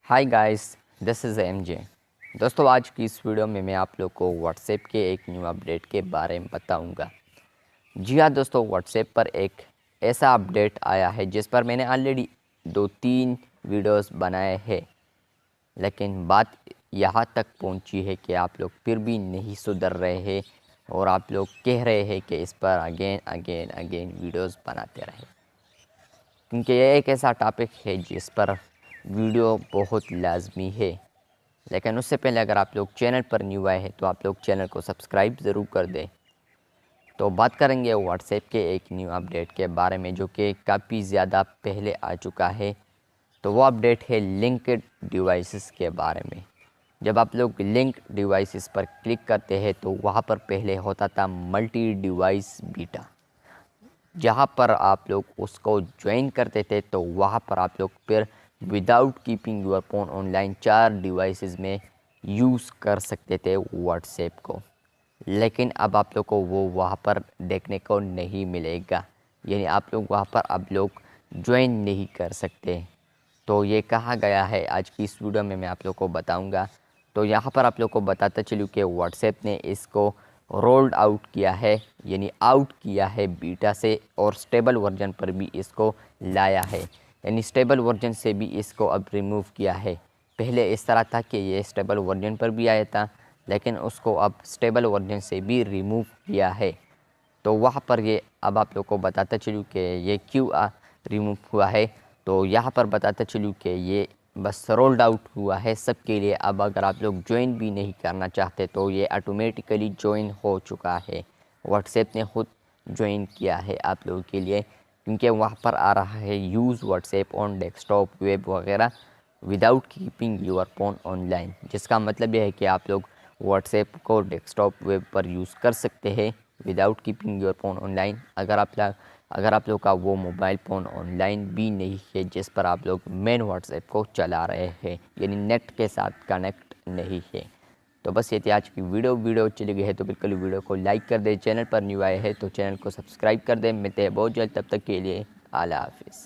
Hi guys, this is MJ. दोस्तों, आज की इस वीडियो में मैं आप लोग को व्हाट्सएप के एक न्यू अपडेट के बारे में बताऊंगा। जी हाँ दोस्तों, व्हाट्सएप पर एक ऐसा अपडेट आया है जिस पर मैंने ऑलरेडी 2-3 वीडियोस बनाए हैं, लेकिन बात यहाँ तक पहुँची है कि आप लोग फिर भी नहीं सुधर रहे हैं और आप लोग कह रहे हैं कि इस पर अगेन वीडियोस बनाते रहे, क्योंकि यह एक ऐसा टॉपिक है जिस पर वीडियो बहुत लाजमी है। लेकिन उससे पहले अगर आप लोग चैनल पर न्यू आए हैं तो आप लोग चैनल को सब्सक्राइब ज़रूर कर दें। तो बात करेंगे व्हाट्सएप के एक न्यू अपडेट के बारे में जो कि काफ़ी ज़्यादा पहले आ चुका है। तो वो अपडेट है लिंक्ड डिवाइसेस के बारे में। जब आप लोग लिंक डिवाइसेस पर क्लिक करते हैं तो वहाँ पर पहले होता था मल्टी डिवाइस बीटा, जहाँ पर आप लोग उसको ज्वाइन करते थे तो वहाँ पर आप लोग फिर without keeping your phone online 4 devices में यूज़ कर सकते थे व्हाट्सएप को। लेकिन अब आप लोग को वो वहाँ पर देखने को नहीं मिलेगा, यानी आप लोग वहाँ पर अब लोग ज्वाइन नहीं कर सकते। तो ये कहा गया है, आज की इस वीडियो में मैं आप लोग को बताऊंगा। तो यहाँ पर आप लोग को बताता चलूँ कि व्हाट्सएप ने इसको रोल्ड आउट किया है, यानी आउट किया है बीटा से, और स्टेबल वर्जन पर भी इसको लाया है, यानी स्टेबल वर्जन से भी इसको अब रिमूव किया है। पहले इस तरह था कि ये स्टेबल वर्जन पर भी आया था, लेकिन उसको अब स्टेबल वर्जन से भी रिमूव किया है। तो वहाँ पर ये अब आप लोग को बताता चलूँ कि ये क्यों रिमूव हुआ है। तो यहाँ पर बताता चलूँ कि ये बस रोल्ड आउट हुआ है सबके लिए। अब अगर आप लोग ज्वाइन भी नहीं करना चाहते तो ये ऑटोमेटिकली ज्वाइन हो चुका है। व्हाट्सएप ने खुद ज्वाइन किया है आप लोगों के लिए, क्योंकि वहाँ पर आ रहा है use WhatsApp on desktop web वगैरह without keeping your phone online, जिसका मतलब यह है कि आप लोग व्हाट्सएप को डेस्कटॉप वेब पर यूज़ कर सकते हैं without keeping your phone online. अगर आप लोग का वो मोबाइल फ़ोन ऑनलाइन भी नहीं है जिस पर आप लोग मेन व्हाट्सएप को चला रहे हैं, यानी नेट के साथ कनेक्ट नहीं है। तो बस ये थी आज की वीडियो अच्छी लगी है तो बिल्कुल वीडियो को लाइक कर दें। चैनल पर न्यू आए हैं तो चैनल को सब्सक्राइब कर दें। मिलते हैं बहुत जल्द, तब तक के लिए अल्लाह हाफिज़।